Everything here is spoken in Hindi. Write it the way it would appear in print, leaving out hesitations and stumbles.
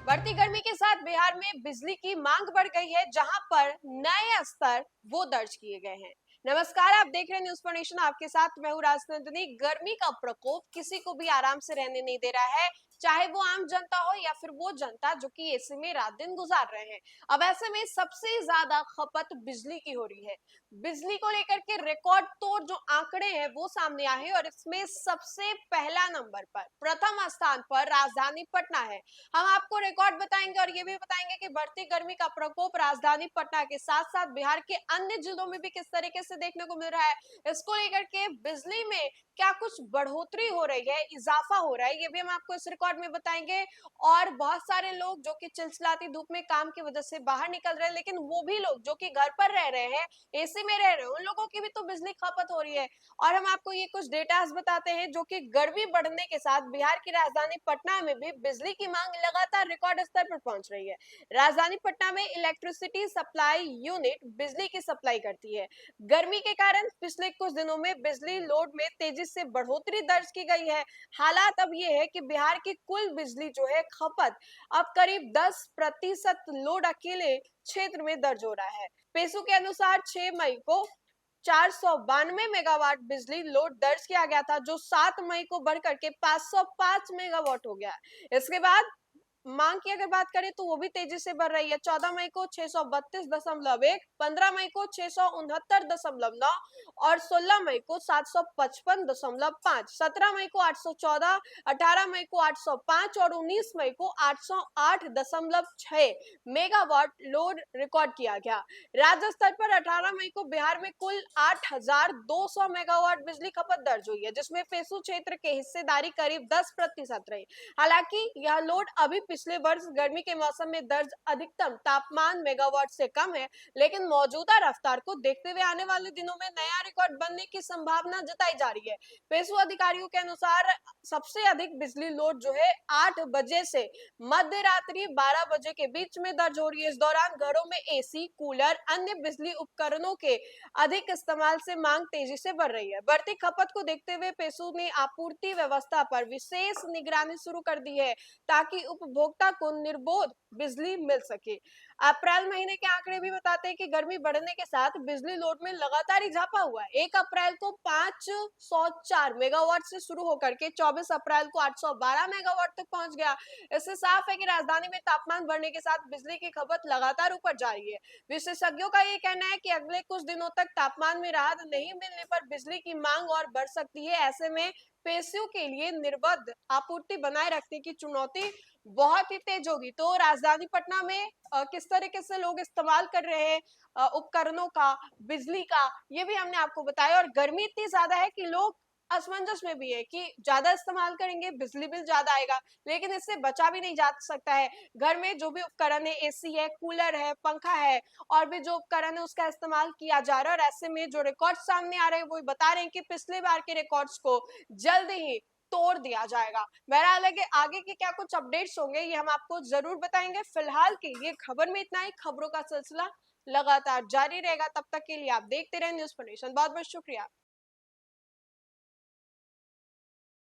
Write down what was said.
बढ़ती गर्मी के साथ बिहार में बिजली की मांग बढ़ गई है, जहां पर नए स्तर वो दर्ज किए गए हैं। नमस्कार, आप देख रहे हैं न्यूज फॉर नेशन। आपके साथ मैं हूं राजनंदिनी। गर्मी का प्रकोप किसी को भी आराम से रहने नहीं दे रहा है, चाहे वो आम जनता हो या फिर वो जनता जो कि एसी में रात दिन गुजार रहे हैं। अब ऐसे में सबसे ज्यादा खपत बिजली की हो रही है। बिजली को लेकर के रिकॉर्ड तोड़ जो आंकड़े हैं वो सामने आए हैं और इसमें सबसे पहला नंबर पर, प्रथम स्थान पर राजधानी पटना है। हम आपको रिकॉर्ड बताएंगे और ये भी बताएंगे कि बढ़ती गर्मी का प्रकोप राजधानी पटना के साथ साथ बिहार के अन्य जिलों में भी किस तरीके से देखने को मिल रहा है। इसको लेकर के बिजली में क्या कुछ बढ़ोतरी हो रही है, इजाफा हो रहा है, ये भी हम आपको इस रिकॉर्ड में बताएंगे। और बहुत सारे लोग जो कि चिलचिलाती धूप में काम की वजह से बाहर निकल रहे हैं, लेकिन वो भी लोग जो कि घर पर रह रहे हैं, एसी में रह रहे हैं, उन लोगों की भी तो बिजली खपत हो रही है। और हम आपको ये कुछ डेटास बताते हैं जो कि गर्मी बढ़ने के साथ बिहार की राजधानी पटना में भी बिजली की मांग लगातार रिकॉर्ड स्तर पर पहुंच रही है। राजधानी पटना में इलेक्ट्रिसिटी सप्लाई यूनिट बिजली की सप्लाई करती है। गर्मी के कारण पिछले कुछ दिनों में बिजली लोड में तेजी से बढ़ोतरी दर्ज की गई है। हालात अब ये है कि बिहार की कुल बिजली जो है खपत अब करीब 10% लोड अकेले क्षेत्र में दर्ज हो रहा है। पेसू के अनुसार 6 मई को 492 मेगावाट बिजली लोड दर्ज किया गया था, जो 7 मई को बढ़कर के 505 मेगावाट हो गया। इसके बाद मांग की अगर बात करें तो वो भी तेजी से बढ़ रही है। 14 मई को 632.1, 15 मई को 669.9 और 16 मई को 755.5, 17 मई को 814, 18 मई को 805 और 19 मई को 808.6 मेगावाट लोड रिकॉर्ड किया गया। राज्य स्तर पर 18 मई को बिहार में कुल 8,200 मेगावाट बिजली खपत दर्ज हुई है, जिसमें फेसू क्षेत्र के हिस्सेदारी करीब 10% रही। हालांकि यह लोड अभी पिछले वर्ष गर्मी के मौसम में दर्ज अधिकतम तापमान मेगावाट से कम है, लेकिन मौजूदा रफ्तार को देखते हुए आने वाले दिनों में नया रिकॉर्ड बनने की संभावना जताई जा रही है। पेशु अधिकारियों के अनुसार सबसे अधिक बिजली लोड जो है 8 बजे से मध्य रात्रि 12 बजे के बीच में दर्ज हो रही है। इस दौरान घरों में एसी, कूलर, अन्य बिजली उपकरणों के अधिक इस्तेमाल से मांग तेजी से बढ़ रही है। बढ़ती खपत को देखते हुए पेशु ने आपूर्ति व्यवस्था पर विशेष निगरानी शुरू कर दी है, ताकि उपभोक्ता को निर्बाध बिजली मिल सके। अप्रैल महीने के आंकड़े भी बताते हैं कि गर्मी बढ़ने के साथ बिजली लोड में लगातार इजाफा हुआ है। 1 अप्रैल को 504 मेगावाट से शुरू होकर के 24 अप्रैल को 812 मेगावाट तक पहुंच गया। इससे साफ है कि राजधानी में तापमान बढ़ने के साथ बिजली की खपत लगातार ऊपर जा रही है। विशेषज्ञों का ये कहना है कि अगले कुछ दिनों तक तापमान में राहत नहीं मिलने पर बिजली की मांग और बढ़ सकती है। ऐसे में पेशियों के लिए निर्बाध आपूर्ति बनाए रखने की चुनौती बहुत ही तेज होगी। तो राजधानी पटना में किस तरीके से लोग इस्तेमाल कर रहे हैं उपकरणों का, बिजली का, ये भी हमने आपको बताया। और गर्मी इतनी ज्यादा है कि लोग असमंजस में भी है कि ज्यादा इस्तेमाल करेंगे बिजली बिल ज्यादा आएगा, लेकिन इससे बचा भी नहीं जा सकता है। घर में जो भी उपकरण है, एसी है, कूलर है, पंखा है और भी जो उपकरण है, उसका इस्तेमाल किया जा रहा है। और ऐसे में जो रिकॉर्ड सामने आ रहे हैं वो बता रहे हैं कि पिछले बार के रिकॉर्ड्स को जल्द ही तोड़ दिया जाएगा। बहरहाल आगे के क्या कुछ अपडेट्स होंगे ये हम आपको जरूर बताएंगे। फिलहाल के लिए खबर में इतना ही। खबरों का सिलसिला लगातार जारी रहेगा। तब तक के लिए आप देखते रहे न्यूज फॉर नेशन। बहुत बहुत शुक्रिया।